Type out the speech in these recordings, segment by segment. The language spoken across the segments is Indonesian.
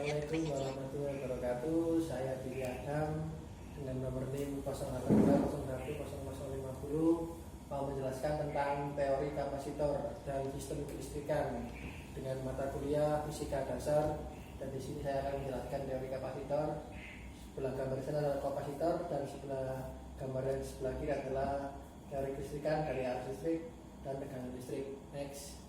Assalamualaikum warahmatullahi wabarakatuh. Saya Billy Adam dengan nomor NIM 08201050 mau menjelaskan tentang teori kapasitor dan sistem kelistrikan dengan mata kuliah fisika dasar. Dan di sini saya akan menjelaskan teori kapasitor. Sebelah gambar sana adalah kapasitor dan sebelah gambar yang sebelah kiri adalah teori kelistrikan dari arus listrik dan tegangan listrik. Next.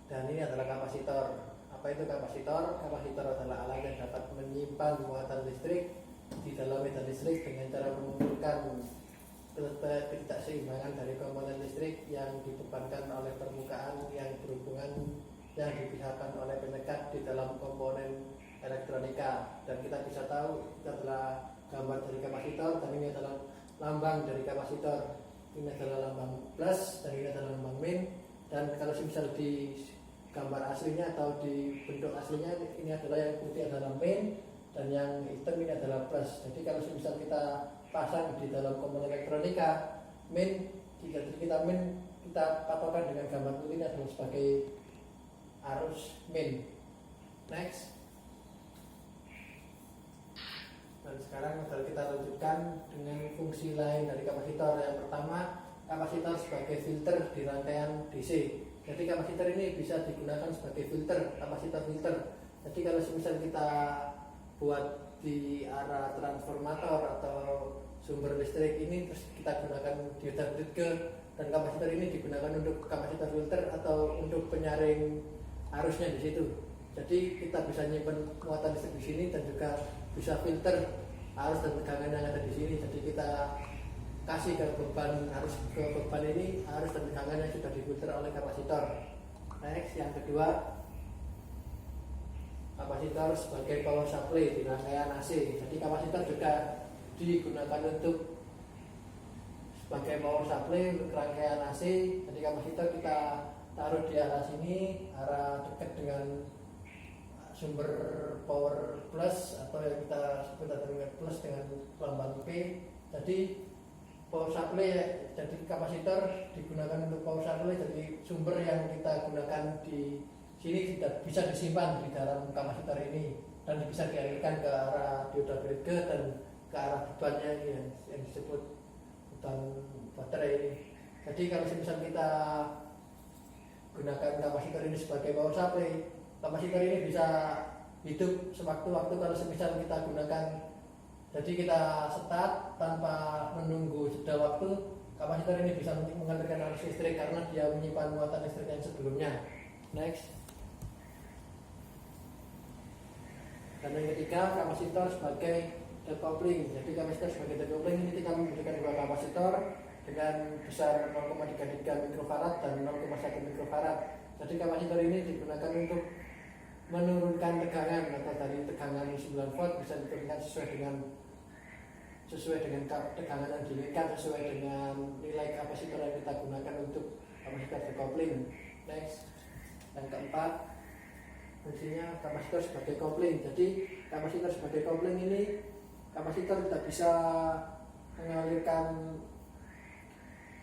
Dan ini adalah kapasitor. Apa itu kapasitor? Kapasitor adalah alat yang dapat menyimpan muatan listrik di dalam medan listrik dengan cara mengumpulkan ketidakseimbangan dari komponen listrik yang dibebankan oleh permukaan yang berhubungan yang dipisahkan oleh penekat di dalam komponen elektronika. Dan kita bisa tahu itu adalah gambar dari kapasitor dan ini adalah lambang dari kapasitor. Ini adalah lambang plus dan ini adalah lambang min. Dan kalau misal di gambar aslinya atau di bentuk aslinya ini adalah yang putih adalah min dan yang hitam ini adalah plus. Jadi kalau misal kita pasang di dalam komponen elektronika min, jika kita min kita patokan dengan gambar putih ini adalah sebagai arus min. Next. Dan sekarang kita lanjutkan dengan fungsi lain dari kapasitor. Yang pertama, kapasitor sebagai filter di rangkaian DC. Jadi kapasitor ini bisa digunakan sebagai filter, kapasitor filter. Jadi kalau misal kita buat di arah transformator atau sumber listrik ini, terus kita gunakan dioda Bridge, dan kapasitor ini digunakan untuk kapasitor filter atau untuk penyaring arusnya di situ. Jadi kita bisa nyimpen muatan listrik di sini dan juga bisa filter arus dan tegangan yang ada di sini. Jadi kita kasih ke beban arus ke beban ini arus dan tegangan yang sudah difilter oleh kapasitor. Next, yang kedua, kapasitor sebagai power supply di rangkaian AC. Jadi kapasitor juga digunakan untuk sebagai power supply untuk rangkaian AC. Jadi kapasitor kita taruh di arah sini, arah dekat dengan sumber power plus atau yang kita sebut dengan plus dengan lambang P. Jadi power supply, jadi kapasitor digunakan untuk power supply. Jadi sumber yang kita gunakan di sini tidak bisa disimpan di dalam kapasitor ini dan bisa dialirkan ke arah dioda Bridge dan ke arah bebannya ini yang disebut beban baterai ini. Jadi kalau misal kita gunakan kapasitor ini sebagai power supply, kapasitor ini bisa hidup sewaktu-waktu kalau misal kita gunakan. Jadi kita start tanpa menunggu jeda waktu, kapasitor ini bisa mengalirkan arus listrik karena dia menyimpan muatan listrik yang sebelumnya. Next. Dan yang ketiga, kapasitor sebagai decoupling. Jadi kapasitor sebagai decoupling ini kita memberikan dua kapasitor dengan besar 0,33 mikrofarad dan 0,1 mikrofarad. Jadi kapasitor ini digunakan untuk menurunkan tegangan atau dari tegangan 9 volt bisa diturunkan sesuai dengan tegangan yang diinginkan, sesuai dengan nilai kapasitor yang kita gunakan untuk kapasitor decoupling. Next. Yang keempat, fungsinya kapasitor sebagai coupling. Jadi kapasitor sebagai coupling ini, kapasitor tidak bisa mengalirkan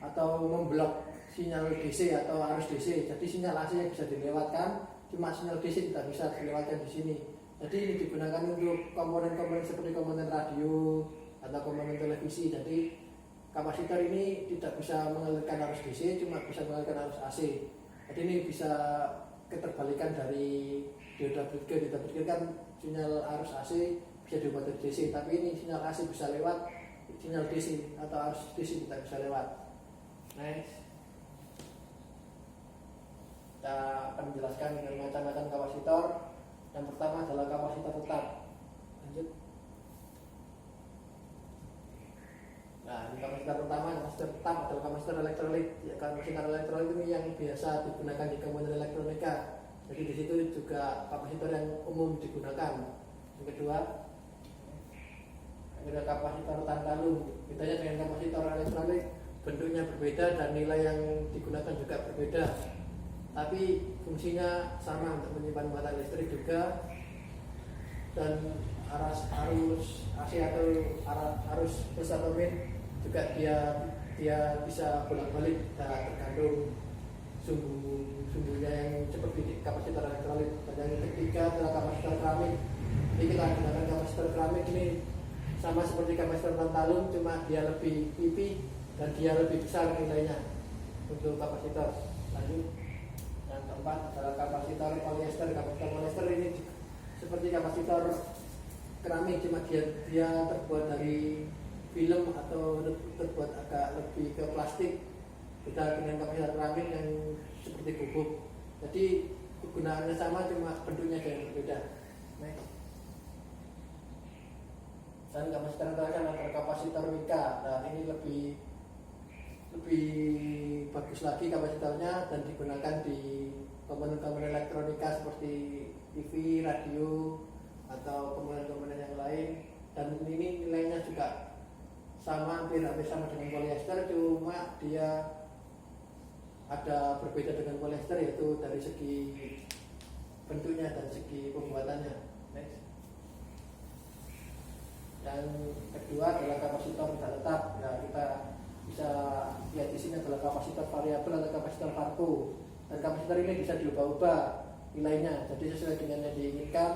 atau memblok sinyal DC atau arus DC. Jadi sinyal AC yang bisa dilewatkan, cuma sinyal DC tidak bisa dilewatkan di sini. Jadi ini digunakan untuk komponen-komponen seperti komponen radio atau komponen televisi. Jadi kapasitor ini tidak bisa mengalirkan arus DC, cuma bisa mengalirkan arus AC. Jadi ini bisa keterbalikan dari dioda Bridge. Dioda Bridge kan sinyal arus AC bisa dibuat dari DC, tapi ini sinyal AC bisa lewat, sinyal DC atau arus DC tidak bisa lewat. Next. Kita akan menjelaskan dengan macam-macam kapasitor. Yang pertama adalah kapasitor tetap. Lanjut. Nah, ini kapasitor pertama, kapasitor tetap adalah kapasitor elektrolit. Ya, kapasitor elektrolit ini yang biasa digunakan di komponen elektronika. Jadi di situ juga kapasitor yang umum digunakan. Yang kedua, ada kapasitor tantalum. Bedanya dengan kapasitor elektrolit, bentuknya berbeda dan nilai yang digunakan juga berbeda. Tapi fungsinya sama untuk menyimpan muatan listrik juga, dan arus AC atau arus plus atau min juga dia bisa bolak-balik, tergantung sumbunya yang seperti kapasitor elektrolit. Dan yang ketiga adalah kapasitor keramik. Jadi kita gunakan kapasitor keramik ini sama seperti kapasitor tantalum, cuma dia lebih pipi dan dia lebih besar nilainya untuk kapasitor. Lanjut, yang keempat adalah kapasitor polyester. Kapasitor polyester ini seperti kapasitor keramik, cuma dia terbuat dari film atau terbuat agak lebih ke plastik. Beda dengan kapasitor keramik yang seperti bubuk. Jadi kegunaannya sama, cuma bentuknya yang berbeda. Next. Dan kapasitor terakhir adalah kapasitor mika. Nah, ini lebih bagus lagi kapasitornya dan digunakan di komponen-komponen elektronika seperti TV, radio, atau komponen-komponen yang lain. Dan ini nilainya juga sama, hampir sama dengan polyester, cuma dia ada berbeda dengan polyester, yaitu dari segi bentuknya dan segi pembuatannya. Next. Yang kedua adalah kapasitor tidak tetap. Ya, kita bisa lihat di sini adalah kapasitor variabel atau kapasitor Farco. Dan kapasitor ini bisa diubah-ubah nilainya, jadi sesuai dengan yang diinginkan.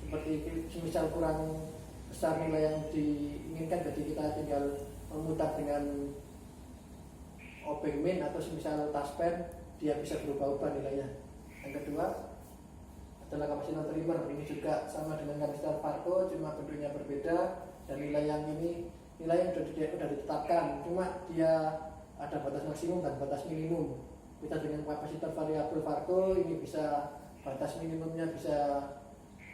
Seperti misal kurang besar nilai yang diinginkan, jadi kita tinggal memutar dengan obeng min atau semisal taspen, dia bisa berubah-ubah nilainya. Yang kedua adalah kapasitor trimmer. Ini juga sama dengan kapasitor Farco, cuma bentuknya berbeda. Dan nilai yang ini nilai yang sudah ditetapkan, cuma dia ada batas maksimum dan batas minimum. Kita dengan kapasitor variabel Farco ini bisa batas minimumnya bisa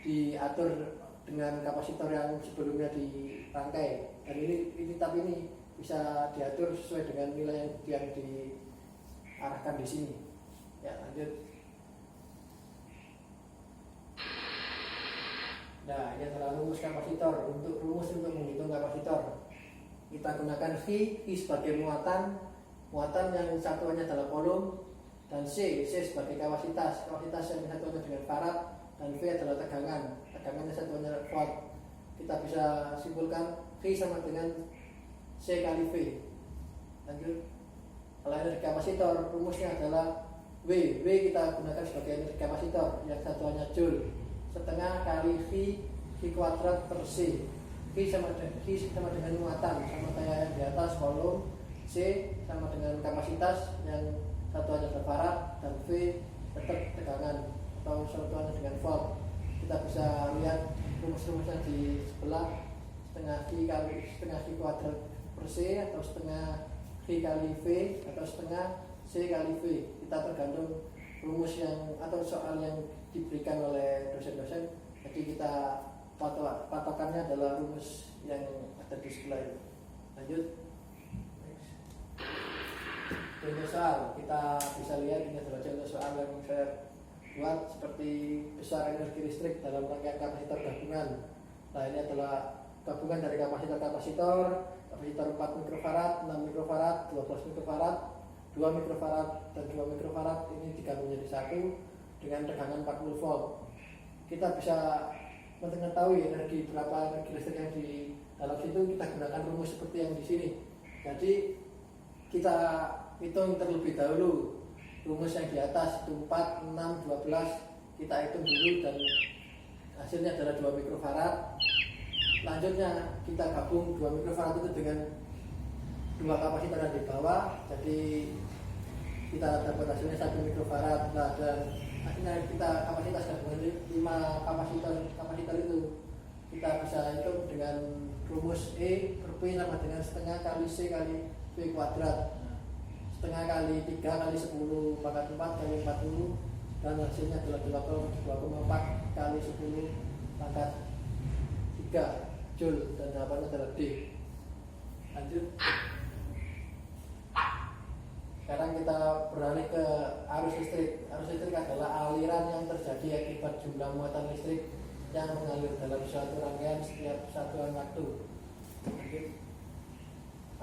diatur dengan kapasitor yang sebelumnya dirangkai, dan ini tapi ini bisa diatur sesuai dengan nilai yang diarahkan di sini. Ya, lanjut. Nah, ini adalah rumus kapasitor. Untuk menghitung kapasitor, kita gunakan V sebagai muatan yang satuannya adalah kolom, dan C sebagai kapasitas yang satuannya dengan farad, dan V adalah tegangannya satuannya volt. Kita bisa simpulkan V sama dengan C kali V. Lanjut. Kalau energi kapasitor, rumusnya adalah W kita gunakan sebagai energi kapasitor yang satuannya joule, setengah kali V kuadrat per C. V sama dengan muatan, sama kayak yang di atas kolom. C sama dengan kapasitas yang satuannya adalah farad, dan V tetap tegangan atau satuannya dengan volt. Kita bisa lihat rumus-rumusnya di sebelah, setengah V kuadrat per C, atau setengah V kali V, atau setengah C kali V. Kita tergantung rumus yang atau soal yang diberikan oleh dosen-dosen. Jadi kita patokannya adalah rumus yang ada di sebelah ini. Lanjut. Contoh soal, kita bisa lihat ini adalah contoh soal yang saya buat, seperti besar energi listrik dalam rangkaian kapasitor gabungan. Nah, ini adalah gabungan dari kapasitor 4 mikrofarad, 6 mikrofarad, 12 mikrofarad, 2 mikrofarad, dan 2 mikrofarad. Ini digabung menjadi satu dengan tegangan 40 volt. Kita bisa mengetahui berapa energi listrik yang di dalam situ. Kita gunakan rumus seperti yang di sini. Jadi kita hitung terlebih dahulu rumus yang di atas itu 4, 6, 12. Kita hitung dulu dan hasilnya adalah 2 mikrofarad. Selanjutnya kita gabung 2 mikrofarad itu dengan 2 kapasitor yang di bawah, jadi kita dapat hasilnya 1 mikrofarad. Nah, dan akhirnya kita kapasitas gabungan 5 kapasitor itu kita bisa hitung dengan rumus E per P sama dengan setengah kali C kali V kuadrat. Setengah kali 3 kali 10 pangkat 4 kali 40, dan hasilnya adalah 2,4 kali 10 pangkat 3 Joule, dan jawabannya adalah D. Lanjut. Sekarang kita beralih ke arus listrik. Arus listrik adalah aliran yang terjadi akibat jumlah muatan listrik yang mengalir dalam suatu rangkaian setiap satuan waktu.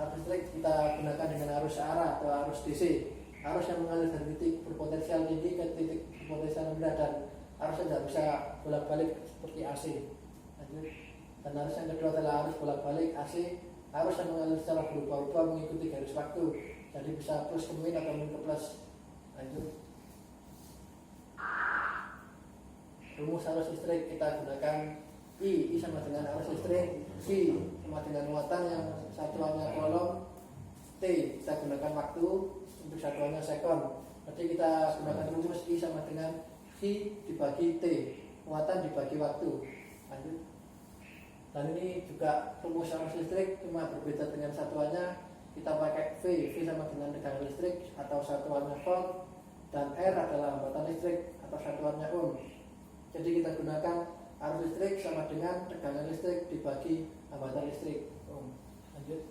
Arus listrik kita gunakan dengan arus arah atau arus DC. Arus yang mengalir dari titik berpotensial tinggi ke titik berpotensial rendah, dan arus yang tidak bisa bolak-balik seperti AC. Dan arus yang kedua adalah arus bolak-balik AC. Arus yang mengalir secara berubah-ubah mengikuti garis waktu, jadi bisa plus ke min atau min ke plus. Lanjut. rumus arus listrik kita gunakan I sama dengan arus listrik, V sama dengan muatan yang satuannya kolom, T kita gunakan waktu untuk satuannya sekon. Jadi kita gunakan rumus I sama dengan V dibagi T, muatan dibagi waktu. Lanjut. Dan ini juga rumus arus listrik cuma berbeda dengan satuannya. Kita pakai V sama dengan tegangan listrik atau satuannya volt, dan R adalah hambatan listrik atau satuannya ohm. Jadi kita gunakan arus listrik sama dengan tegangan listrik dibagi hambatan listrik ohm. Lanjut.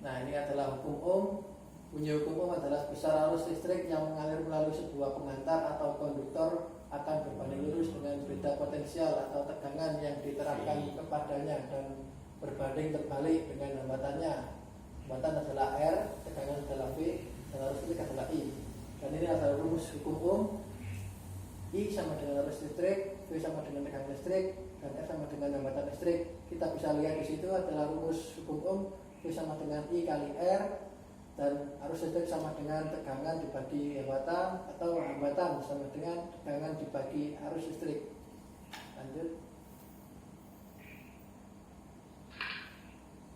Nah, ini adalah hukum ohm. Bunyi hukum ohm adalah besar arus listrik yang mengalir melalui sebuah pengantar atau konduktor akan berbanding lurus dengan beda potensial atau tegangan yang diterapkan kepadanya dan berbanding terbalik dengan hambatannya. Hambatan adalah R, tegangan adalah V, dan arus listrik adalah I. Dan ini adalah rumus hukum ohm. I sama dengan arus listrik, V sama dengan tegangan listrik, dan R sama dengan hambatan listrik. Kita bisa lihat di situ adalah rumus hukum ohm. V sama dengan I kali R, dan arus listrik sama dengan tegangan dibagi hambatan, atau hambatan sama dengan tegangan dibagi arus listrik. Lanjut.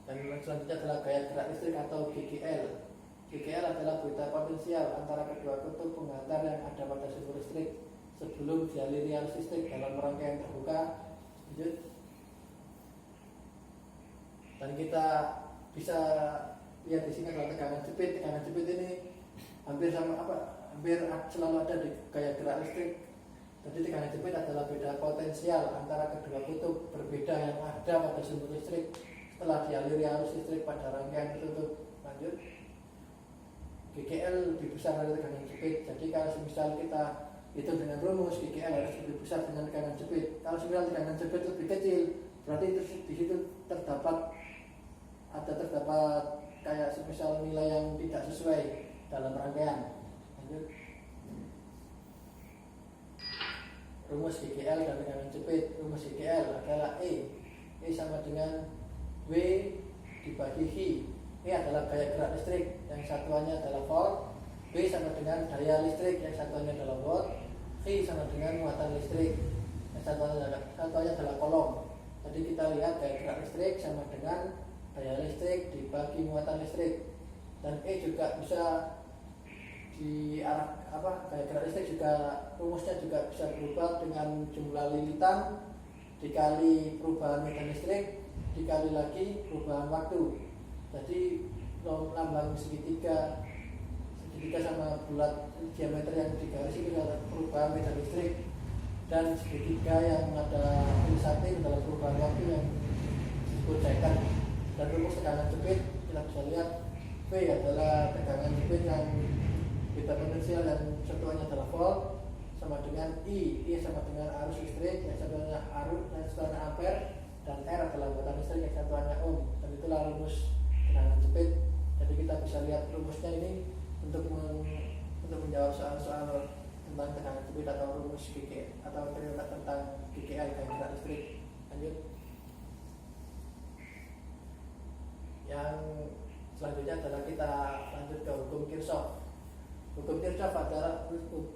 Dan selanjutnya adalah gaya gerak listrik atau GGL. GGL adalah berita potensial antara kedua kutub pengantar yang ada pada sumber listrik sebelum dialiri arus listrik dalam rangkaian terbuka. Lanjut. Dan kita bisa lihat di sini adalah tegangan jepit. Tegangan jepit ini hampir selalu ada di gaya gerak listrik. Jadi tegangan jepit adalah beda potensial antara kedua kutub berbeda yang ada pada sumber listrik setelah dialiri arus listrik pada rangkaian tertutup. Lanjut. GGL lebih besar dari tegangan jepit. Jadi kalau misal kita hitung dengan rumus, GGL harus lebih besar dengan tegangan jepit. Kalau misal tegangan jepit lebih kecil, berarti itu di situ terdapat kayak semisal nilai yang tidak sesuai dalam rangkaian. Lanjut. Rumus GGL dan tegangan jepit. Rumus GGL adalah E sama dengan W dibagi H. E adalah gaya gerak listrik yang satuannya adalah volt, W sama dengan daya listrik yang satuannya adalah watt, H sama dengan muatan listrik yang satuannya adalah kolom. Jadi kita lihat gaya gerak listrik sama dengan daya listrik dibagi muatan listrik. Dan E juga bisa gaya gerak listrik juga rumusnya juga bisa berubah dengan jumlah lilitan dikali perubahan medan listrik dikali lagi perubahan waktu. Jadi lambang segitiga sama bulat diameter yang digaris itu adalah perubahan medan listrik, dan segitiga yang ada tulisannya adalah perubahan waktu yang disebut second. Dan rumus tegangan jepit kita bisa lihat V adalah tegangan jepit yang beda potensial yang satuannya adalah volt sama dengan I sama dengan arus listrik yang satuannya ampere, dan R adalah muatan listrik yang satuannya ohm. Dan itulah rumus tegangan jepit. Jadi kita bisa lihat rumusnya ini untuk menjawab soal-soal tentang tegangan jepit atau rumus GGL atau tentang GGL gaya gerak listrik. Lanjut. Yang selanjutnya adalah kita lanjut ke hukum Kirchhoff. Hukum Kirchhoff adalah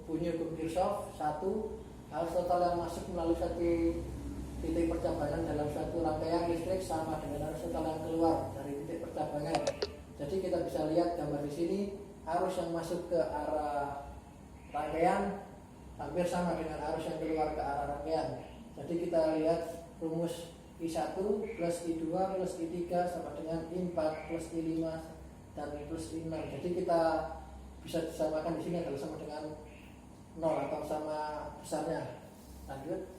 bunyi hukum Kirchhoff. Satu, arus total yang masuk melalui satu titik percabangan dalam suatu rangkaian listrik sama dengan arus total yang keluar dari titik percabangan. Jadi kita bisa lihat gambar di sini, arus yang masuk ke arah rangkaian hampir sama dengan arus yang keluar ke arah rangkaian. Jadi kita lihat rumus I1 plus I2 plus I3 sama dengan I4 plus I5 dan plus I6. Jadi kita bisa disamakan di sini adalah sama dengan 0 atau sama besarnya. Lanjut.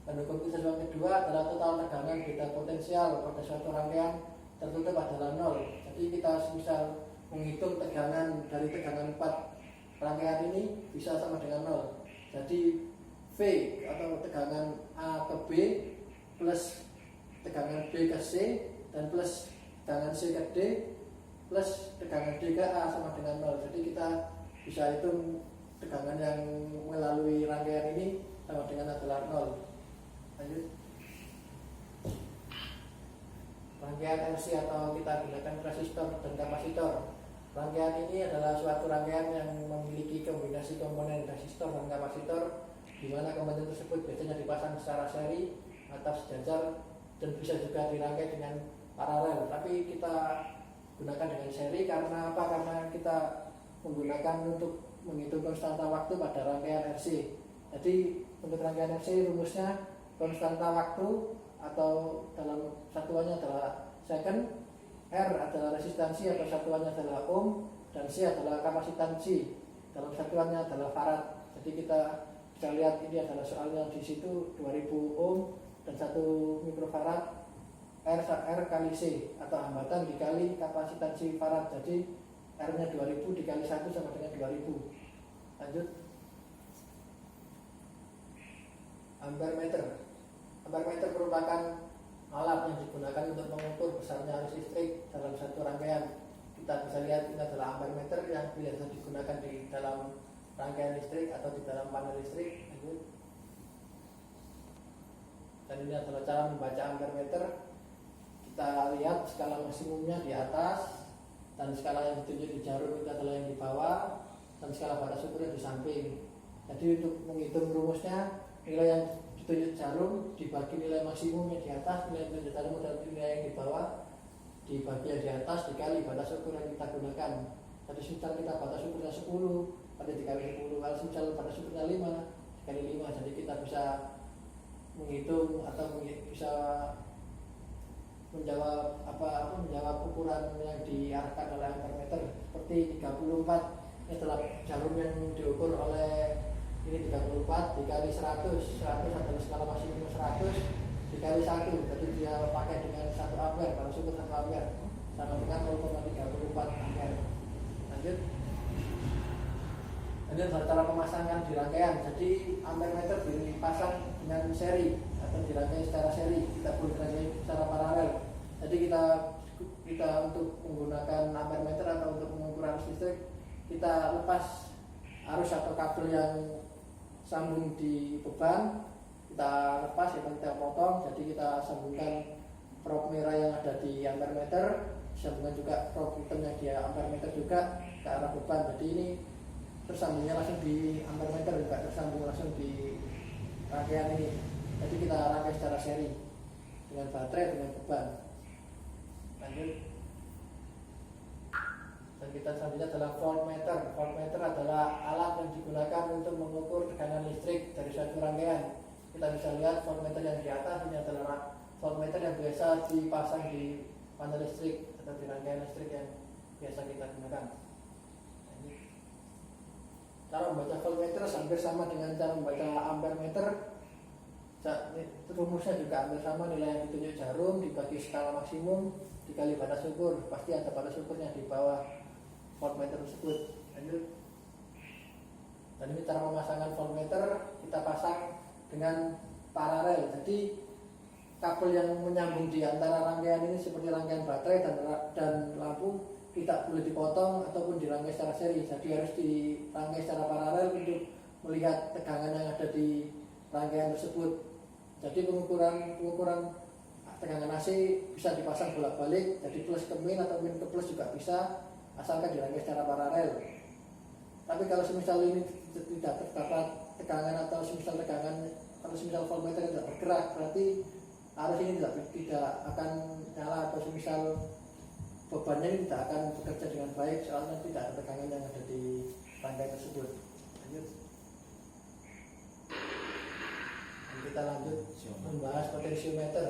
Dan hukum Kirchhoff yang kedua adalah total tegangan beda potensial pada suatu rangkaian tertutup adalah 0. Jadi kita bisa menghitung tegangan dari tegangan 4 rangkaian ini bisa sama dengan 0. Jadi V atau tegangan A ke B plus tegangan B ke C dan plus tegangan C ke D plus tegangan D ke A sama dengan 0. Jadi kita bisa hitung tegangan yang melalui rangkaian ini sama dengan adalah 0. Lanjut. Rangkaian RC atau kita gunakan resistor dan kapasitor. Rangkaian ini adalah suatu rangkaian yang memiliki memiliki kombinasi komponen resistor dan kapasitor, di mana komponen tersebut biasanya dipasang secara seri atau sejajar dan bisa juga dirangkai dengan paralel. Tapi kita gunakan dengan seri karena apa? Karena kita menggunakan untuk menghitung konstanta waktu pada rangkaian RC. Jadi untuk rangkaian RC rumusnya konstanta waktu atau dalam satuannya adalah second, R adalah resistansi atau satuannya adalah ohm, dan C adalah kapasitansi, dalam satuannya adalah farad. Jadi kita bisa lihat ini adalah soalnya di situ 2000 ohm dan 1 mikrofarad, R kali C atau hambatan dikali kapasitansi farad. Jadi R nya 2000 dikali 1 sama dengan 2000. Lanjut. Ampere meter. Ampere meter merupakan alat yang digunakan untuk mengukur besarnya arus listrik dalam satu rangkaian. Kita bisa lihat ini adalah ampere meter yang biasa digunakan di dalam rangkaian listrik atau di dalam panel listrik. Dan ini adalah cara membaca ampere meter. Kita lihat skala maksimumnya di atas, dan skala yang ditunjuk di jarum itu adalah yang di bawah, dan skala batas ukurnya di samping. Jadi untuk menghitung rumusnya, nilai yang ditunjuk jarum dibagi nilai maksimumnya di atas, nilai yang ditunjuk jarum dan nilai yang di bawah dibagi yang di atas dikali batas ukur yang kita gunakan. Jadi misal kita batas ukurnya 10, pada dikali 10. Kalau misal batas ukurnya 5, dikali 5. Jadi kita bisa menghitung atau bisa menjawab menjawab ukuran yang diarahkan oleh ampere meter. Seperti 34, ini adalah jarum yang diukur oleh ini 34 dikali 100 adalah skala maksimum 100 dikali 1, jadi dia pakai dengan 1 ampere, kalau ukur 1 ampere sama dengan 0,34 ampere. Lanjut. Ini adalah cara pemasangan di rangkaian. Jadi ampere meter dipasang dengan seri atau dirangkai secara seri, kita boleh dirangkai secara paralel. Jadi kita untuk menggunakan ampere meter atau untuk mengukur arus listrik, kita lepas arus atau kabel yang sambung di beban, kita lepas atau kita potong. Jadi kita sambungkan probe merah yang ada di ampere meter, sambungkan juga probe hitam yang di ampere meter juga ke arah beban. Jadi ini tersambungnya langsung di ampere meter, juga tersambung langsung di rangkaian ini. Jadi kita rangkai secara seri dengan baterai dengan beban. Lanjut. Dan kita selanjutnya adalah voltmeter. Voltmeter adalah alat yang digunakan untuk mengukur tekanan listrik dari suatu rangkaian. Kita bisa lihat voltmeter yang di atas ini adalah voltmeter yang biasa dipasang di panel listrik atau di rangkaian listrik yang biasa kita gunakan. Cara membaca voltmeter hampir sama dengan cara membaca ampere meter. Rumusnya juga hampir sama, nilai yang ditunjuk jarum dibagi skala maksimum dikali batas ukur. Pasti ada batas ukurnya di bawah voltmeter tersebut. Lanjut. Dan ini cara pemasangan voltmeter, kita pasang dengan paralel. Jadi kabel yang menyambung di antara rangkaian ini seperti rangkaian baterai dan lampu tidak boleh dipotong ataupun dirangkai secara seri. Jadi harus dirangkai secara paralel untuk melihat tegangan yang ada di rangkaian tersebut. Jadi pengukuran tegangan AC bisa dipasang bolak-balik, jadi plus ke min atau min ke plus juga bisa, asalkan dirangkai secara paralel. Tapi kalau semisal ini tidak terdapat tegangan atau semisal voltmeter tidak bergerak, berarti arus ini tidak akan nyala, atau semisal bebannya ini tidak akan bekerja dengan baik, soalnya tidak ada tegangan yang ada di rangkai tersebut. Lanjut. Dan kita lanjut membahas potensiometer.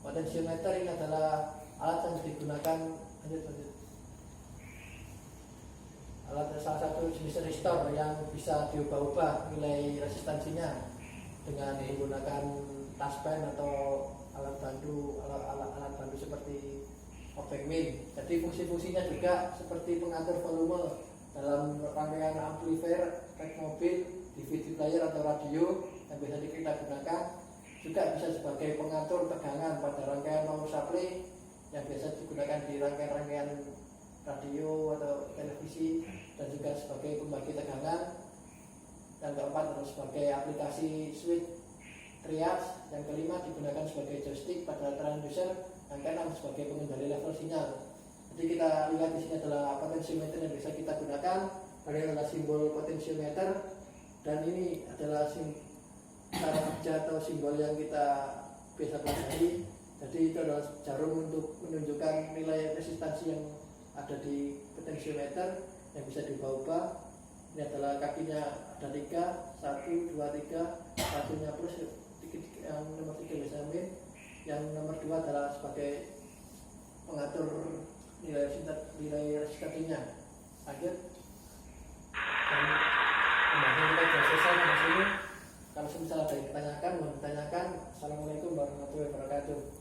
Potensiometer ini adalah alat yang digunakan alat salah satu jenis resistor yang bisa diubah-ubah nilai resistansinya dengan menggunakan taspen atau alat bantu seperti obeng min. Jadi fungsi-fungsinya juga seperti pengatur volume dalam rangkaian amplifier, rek mobil, DVD player atau radio yang biasa kita gunakan. Juga bisa sebagai pengatur tegangan pada rangkaian power supply yang biasa digunakan di rangkaian-rangkaian radio atau televisi, dan juga sebagai pembagi tegangan. Yang keempat adalah sebagai aplikasi switch trias. Yang kelima digunakan sebagai joystick pada transducer. Yang keenam sebagai pengendali level sinyal. Jadi kita lihat di sini adalah potensiometer yang bisa kita gunakan Ini adalah simbol potensiometer, dan ini adalah cara kerja atau simbol yang kita biasa pelajari. Jadi itu adalah jarum untuk menunjukkan nilai resistansi yang ada di potensiometer yang bisa diubah-ubah. Ini adalah kakinya ada 3, 1, 2, 3, satunya plus, yang nomor 3 biasa min, yang nomor 2 adalah sebagai pengatur nilai resistansinya. Lanjut. Dan pembahasan kita sudah selesai sampai sini. Kalau misalnya ada yang ditanyakan, mohon ditanyakan. Assalamualaikum warahmatullahi wabarakatuh.